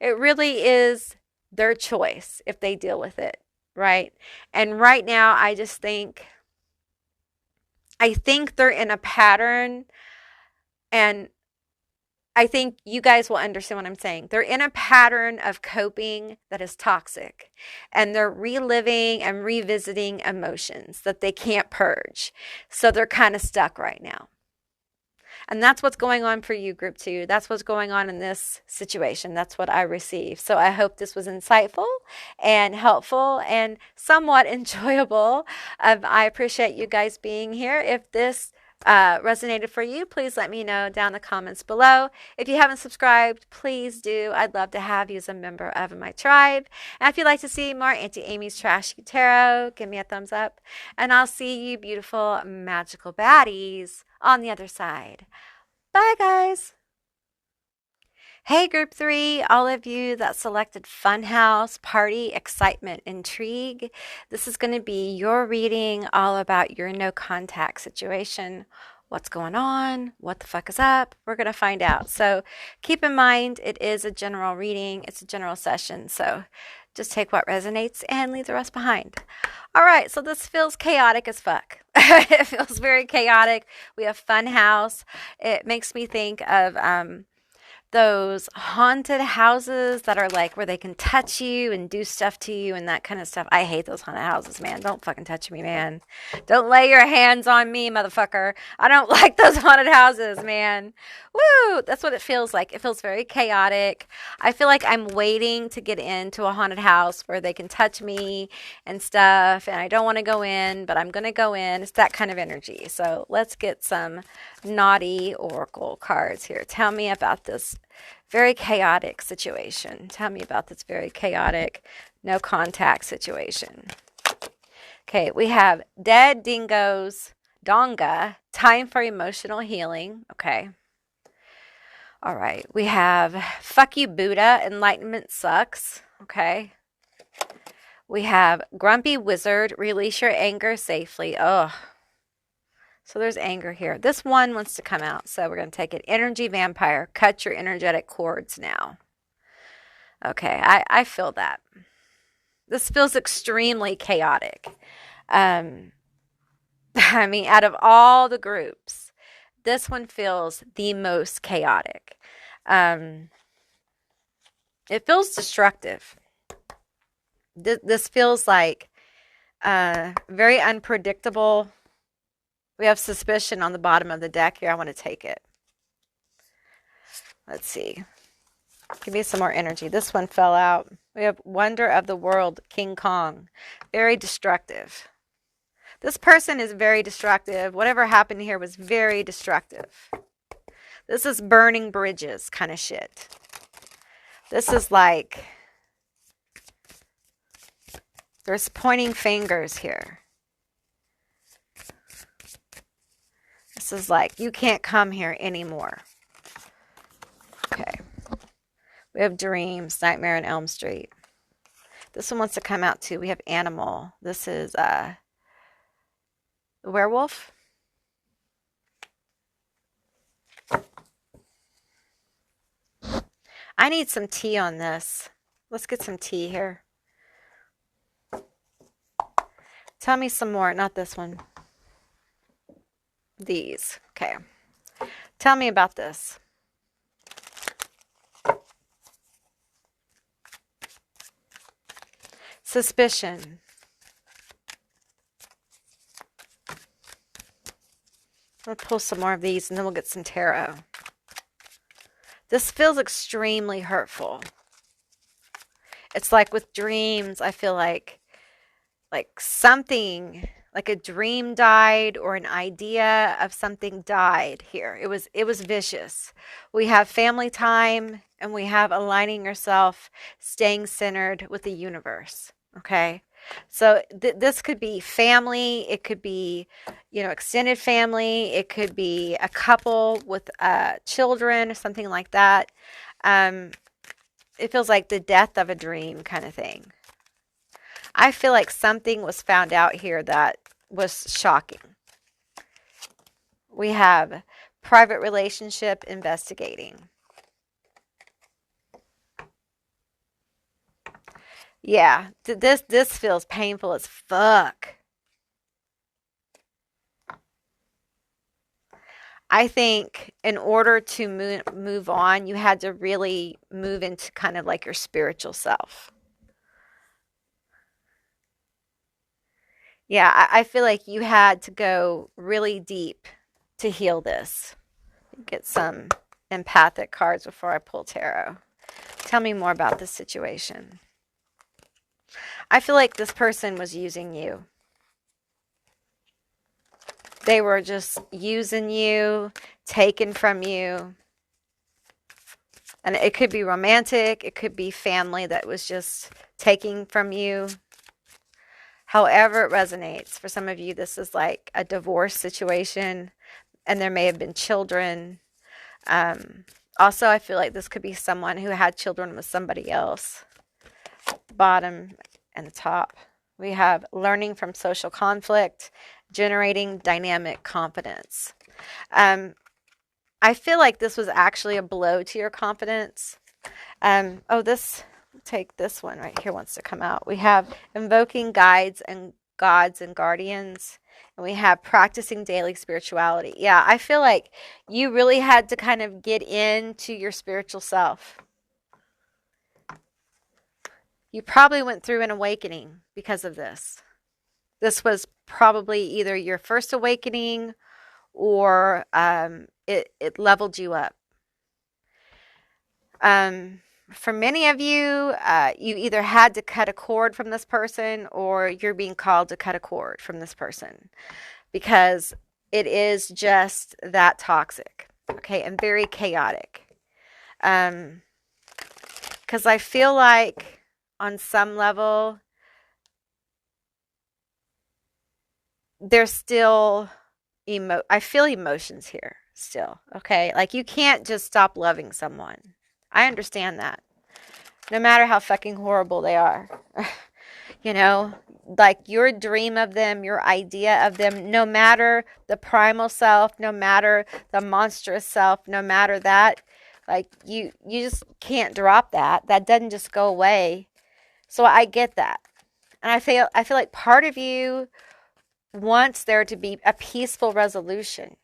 It really is their choice if they deal with it. Right. And right now, I think they're in a pattern, and I think you guys will understand what I'm saying. They're in a pattern of coping that is toxic, and they're reliving and revisiting emotions that they can't purge. So they're kind of stuck right now. And that's what's going on for you, Group 2. That's what's going on in this situation. That's what I received. So I hope this was insightful and helpful and somewhat enjoyable. I appreciate you guys being here. If this resonated for you, please let me know down in the comments below. If you haven't subscribed, please do. I'd love to have you as a member of my tribe. And if you'd like to see more Auntie Amy's Trashy Tarot, give me a thumbs up. And I'll see you beautiful, magical baddies on the other side. Bye, guys. Hey, Group 3, all of you that selected Funhouse, Party, Excitement, Intrigue. This is going to be your reading all about your no contact situation. what's going on, what the fuck is up. We're going to find out. So keep in mind, it is a general reading. It's a general session. So just take what resonates and leave the rest behind. All right, so this feels chaotic as fuck. It feels very chaotic. We have Funhouse. It makes me think of those haunted houses that are like where they can touch you and do stuff to you and that kind of stuff. I hate those haunted houses, man. Don't fucking touch me, man. Don't lay your hands on me, motherfucker. I don't like those haunted houses, man. Woo! That's what it feels like. It feels very chaotic. I feel like I'm waiting to get into a haunted house where they can touch me and stuff, and I don't want to go in, but I'm going to go in. It's that kind of energy. So let's get some naughty oracle cards here. Tell me about this very chaotic situation. Tell me about this very chaotic no contact situation. Okay, we have Dead Dingoes, Donga, Time for Emotional Healing. Okay. All right, we have Fuck You Buddha, Enlightenment Sucks. Okay. We have Grumpy Wizard, Release Your Anger Safely. Oh, so there's anger here. This one wants to come out, so we're going to take it. Energy Vampire, cut your energetic cords now. Okay, I feel that. This feels extremely chaotic. I mean, out of all the groups, this one feels the most chaotic. It feels destructive. This feels like very unpredictable. We have Suspicion on the bottom of the deck here. I want to take it. Let's see. Give me some more energy. This one fell out. We have Wonder of the World, King Kong. Very destructive. This person is very destructive. Whatever happened here was very destructive. This is burning bridges kind of shit. This is like, there's pointing fingers here. This is like, you can't come here anymore. Okay. We have Dreams, Nightmare on Elm Street. This one wants to come out too. We have Animal. This is the werewolf. I need some tea on this. Let's get some tea here. Tell me some more. Not this one. These. Okay. Tell me about this. Suspicion. I'll pull some more of these and then we'll get some tarot. This feels extremely hurtful. It's like with dreams, I feel like something, like a dream died or an idea of something died here. It was vicious. We have family time and we have aligning yourself, staying centered with the universe. Okay. So this could be family. It could be, extended family. It could be a couple with children or something like that. It feels like the death of a dream kind of thing. I feel like something was found out here that was shocking. We have private relationship investigating. Yeah, this feels painful as fuck. I think in order to move on, you had to really move into kind of like your spiritual self. Yeah, I feel like you had to go really deep to heal this. Get some empathic cards before I pull tarot. Tell me more about this situation. I feel like this person was using you. They were just using you, taken from you. And it could be romantic. It could be family that was just taking from you. However it resonates. For some of you, this is like a divorce situation. And there may have been children. Also, I feel like this could be someone who had children with somebody else. The bottom and the top. We have learning from social conflict, generating dynamic confidence. I feel like this was actually a blow to your confidence. Take this one right here wants to come out. We have invoking guides and gods and guardians, and we have practicing daily spirituality. Yeah, I feel like you really had to kind of get into your spiritual self. You probably went through an awakening because of this. This was probably either your first awakening or it leveled you up. For many of you, you either had to cut a cord from this person or you're being called to cut a cord from this person because it is just that toxic, okay, and very chaotic. Because I feel like on some level, there's still I feel emotions here still, okay? Like you can't just stop loving someone. I understand that. No matter how fucking horrible they are. You know, like your dream of them, your idea of them, no matter the primal self, no matter the monstrous self, no matter that, like you just can't drop that. That doesn't just go away. So I get that. And I feel like part of you wants there to be a peaceful resolution.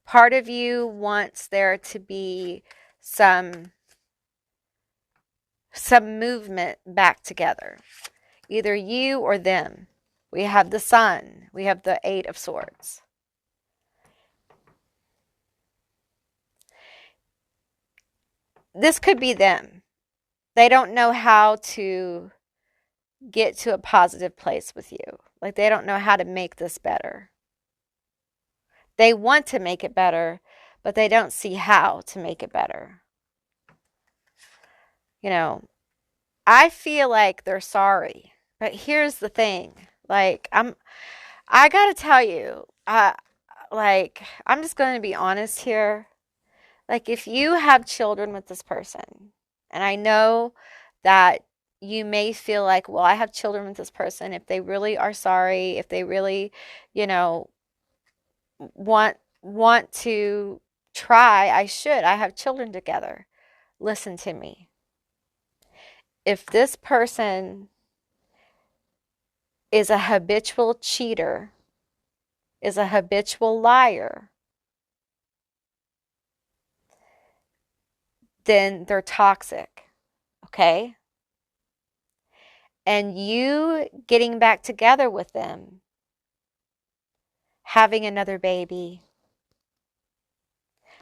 Part of you wants there to be some movement back together. Either you or them. We have the Sun. We have the Eight of Swords. This could be them. They don't know how to get to a positive place with you. Like they don't know how to make this better. They want to make it better, but they don't see how to make it better. You know, I feel like they're sorry, but here's the thing. Like I gotta tell you, I'm just going to be honest here. Like if you have children with this person, and I know that you may feel like, well, I have children with this person. If they really are sorry, if they really, you know, want to try, I should. I have children together. Listen to me. If this person is a habitual cheater, is a habitual liar, then they're toxic, okay? And you getting back together with them, having another baby,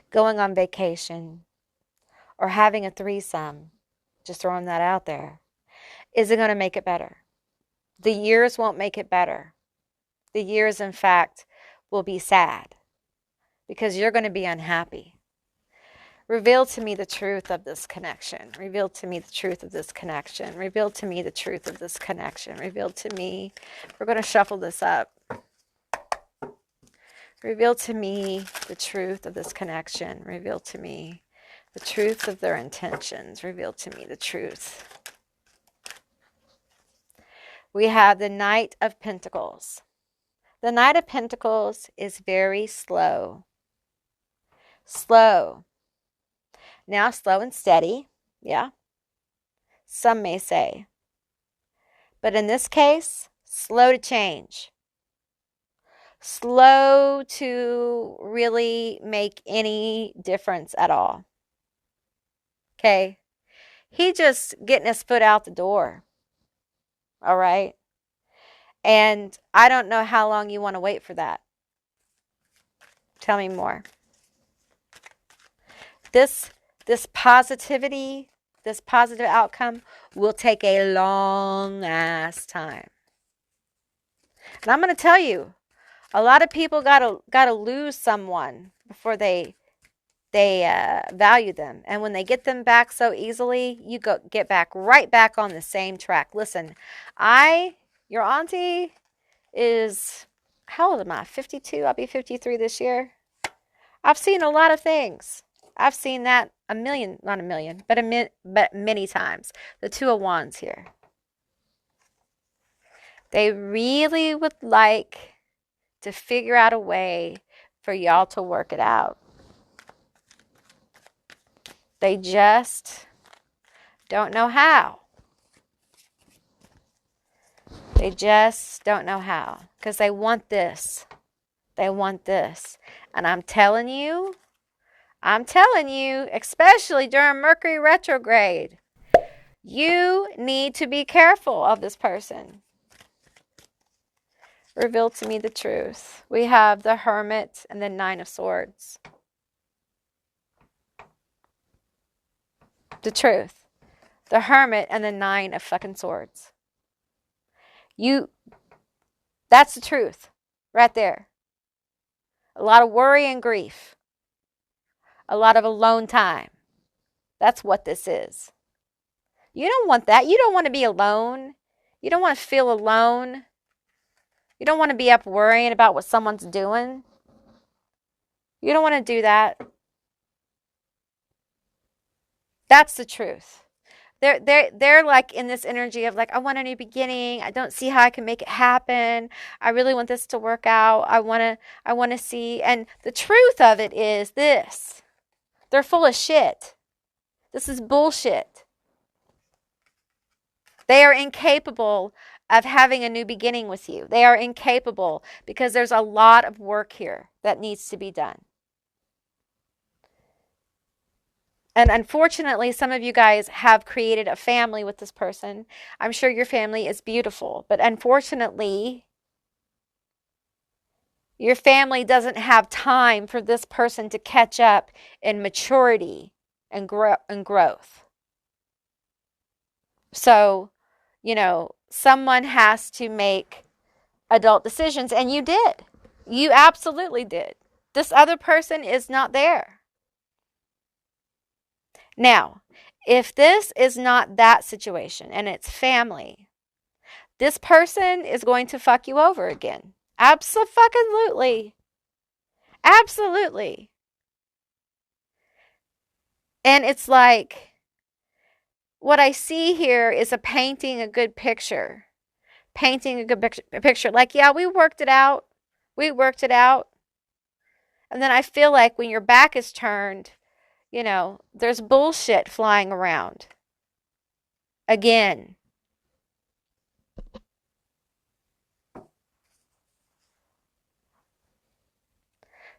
going on vacation, or having a threesome, just throwing that out there, isn't going to make it better. The years won't make it better. The years, in fact, will be sad because you're going to be unhappy. Reveal to me the truth of this connection. Reveal to me the truth of this connection. Reveal to me the truth of this connection. Reveal to me. We're going to shuffle this up. Reveal to me the truth of this connection. Reveal to me the truth of their intentions. Reveal to me the truth. We have the Knight of Pentacles. The Knight of Pentacles is very slow. Slow. Now slow and steady, yeah. Some may say. But in this case, slow to change. Slow to really make any difference at all. Okay? He just getting his foot out the door. All right? And I don't know how long you want to wait for that. Tell me more. This positivity, this positive outcome will take a long ass time. And I'm going to tell you, a lot of people gotta lose someone before they value them. And when they get them back so easily, you get right back on the same track. Listen, your auntie is, how old am I? 52? I'll be 53 this year. I've seen a lot of things. I've seen that not a million, but many times. The Two of Wands here. They really would like to figure out a way for y'all to work it out. They just don't know how. They just don't know how. Because they want this. They want this. And I'm telling you, especially during Mercury retrograde, you need to be careful of this person. Reveal to me the truth. We have the Hermit and the Nine of Swords. The truth. The Hermit and the Nine of fucking Swords. That's the truth. Right there. A lot of worry and grief. A lot of alone time. That's what this is. You don't want that. You don't want to be alone. You don't want to feel alone. You don't want to be up worrying about what someone's doing. You don't want to do that. That's the truth. They're like in this energy of like, I want a new beginning. I don't see how I can make it happen. I really want this to work out. I want to see. And the truth of it is this. They're full of shit. This is bullshit. They are incapable of having a new beginning with you. They are incapable because there's a lot of work here that needs to be done. And unfortunately, some of you guys have created a family with this person. I'm sure your family is beautiful, but unfortunately, your family doesn't have time for this person to catch up in maturity and growth. So, someone has to make adult decisions, and you did. You absolutely did. This other person is not there. Now, if this is not that situation and it's family, this person is going to fuck you over again. Absolutely. Absolutely. And it's like, what I see here is painting a good picture. Painting a good picture. Like, yeah, we worked it out. And then I feel like when your back is turned, there's bullshit flying around. Again.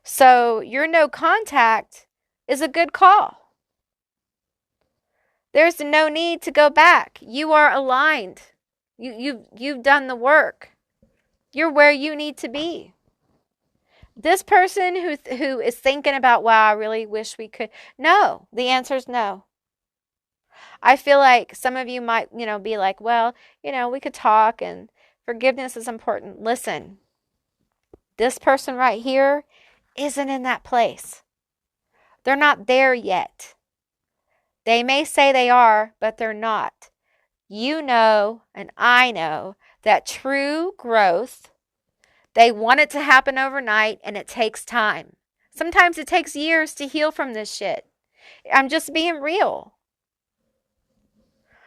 So your no contact is a good call. There's no need to go back. You are aligned. You've done the work. You're where you need to be. This person who is thinking about, wow, I really wish we could. No, the answer is no. I feel like some of you might, be like, well, we could talk and forgiveness is important. Listen, this person right here isn't in that place. They're not there yet. They may say they are, but they're not. You know, and I know that true growth, they want it to happen overnight, and it takes time. Sometimes it takes years to heal from this shit. I'm just being real.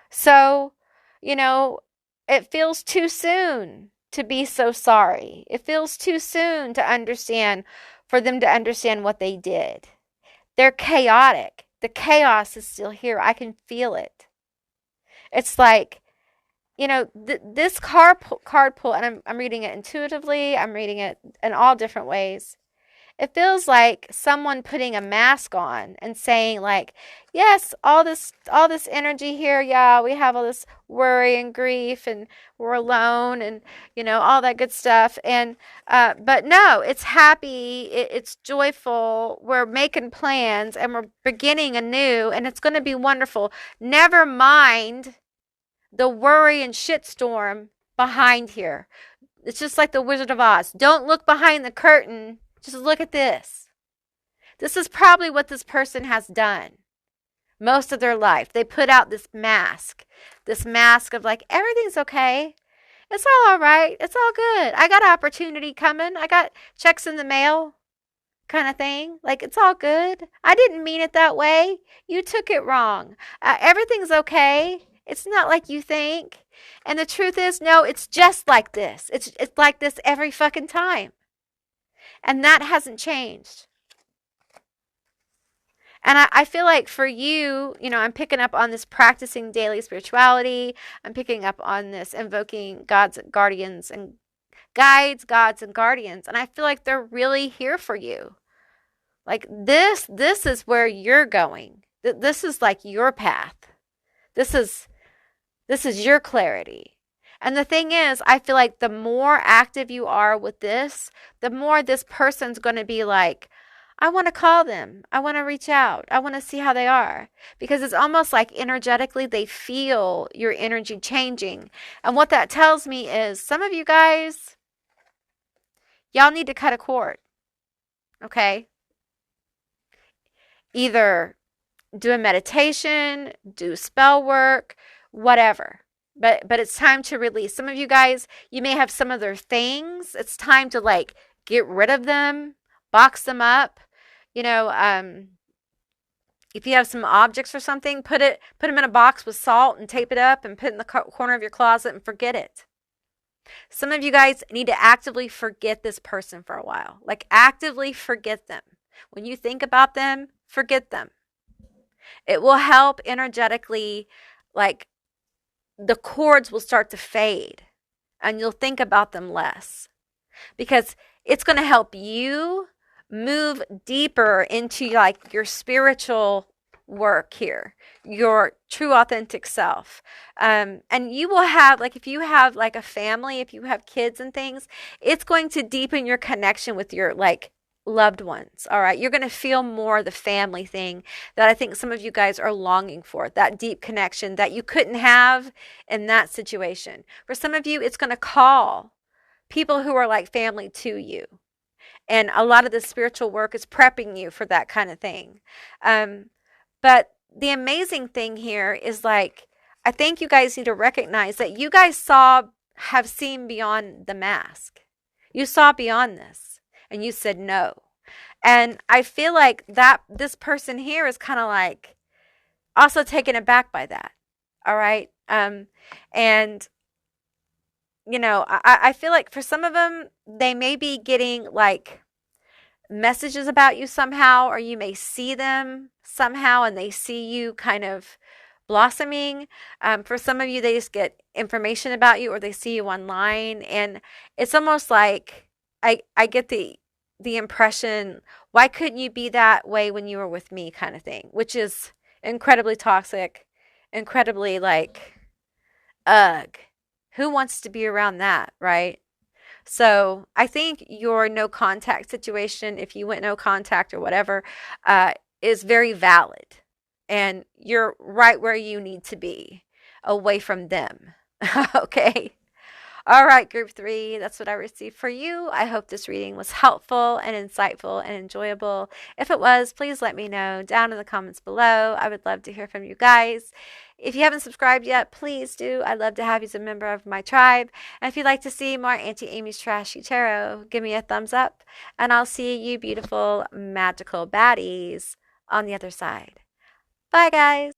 So, it feels too soon to be so sorry. It feels too soon for them to understand what they did. They're chaotic. The chaos is still here. I can feel it. It's like, this card pull, and I'm reading it intuitively. I'm reading it in all different ways. It feels like someone putting a mask on and saying like, yes, all this energy here. Yeah, we have all this worry and grief and we're alone and, all that good stuff. And, but no, it's happy. It's joyful. We're making plans and we're beginning anew and it's going to be wonderful. Never mind the worry and shitstorm behind here. It's just like the Wizard of Oz. Don't look behind the curtain. Just look at this. This is probably what this person has done most of their life. They put out this mask of like, everything's okay. It's all right. It's all good. I got opportunity coming. I got checks in the mail kind of thing. Like, it's all good. I didn't mean it that way. You took it wrong. Everything's okay. It's not like you think. And the truth is, no, it's just like this. It's like this every fucking time. And that hasn't changed. And I feel like for you, I'm picking up on this practicing daily spirituality. I'm picking up on this invoking God's guardians and guides, gods and guardians. And I feel like they're really here for you. Like this is where you're going. This is like your path. This is your clarity. And the thing is, I feel like the more active you are with this, the more this person's going to be like, I want to call them. I want to reach out. I want to see how they are. Because it's almost like energetically they feel your energy changing. And what that tells me is some of you guys, y'all need to cut a cord. Okay? Either do a meditation, do spell work, whatever. But it's time to release. Some of you guys, you may have some of their things. It's time to like get rid of them, box them up. If you have some objects or something, put them in a box with salt and tape it up and put it in the corner of your closet and forget it. Some of you guys need to actively forget this person for a while. Like actively forget them. When you think about them, forget them. It will help energetically, like the cords will start to fade and you'll think about them less because it's going to help you move deeper into like your spiritual work here, your true authentic self. And you will have, like, if you have like a family, if you have kids and things, it's going to deepen your connection with your like loved ones. All right. You're going to feel more the family thing that I think some of you guys are longing for, that deep connection that you couldn't have in that situation. For some of you, it's going to call people who are like family to you. And a lot of the spiritual work is prepping you for that kind of thing. But the amazing thing here is like, I think you guys need to recognize that you guys have seen beyond the mask. You saw beyond this. And you said no. And I feel like that this person here is kind of like also taken aback by that. All right. I feel like for some of them, they may be getting like messages about you somehow, or you may see them somehow and they see you kind of blossoming. For some of you, they just get information about you or they see you online. And it's almost like, I get the impression, why couldn't you be that way when you were with me kind of thing, which is incredibly toxic, incredibly like, ugh, who wants to be around that, right? So I think your no contact situation, if you went no contact or whatever, is very valid. And you're right where you need to be, away from them. Okay? All right, group 3, that's what I received for you. I hope this reading was helpful and insightful and enjoyable. If it was, please let me know down in the comments below. I would love to hear from you guys. If you haven't subscribed yet, please do. I'd love to have you as a member of my tribe. And if you'd like to see more Auntie Amy's Trashy Tarot, give me a thumbs up. And I'll see you beautiful, magical baddies on the other side. Bye, guys.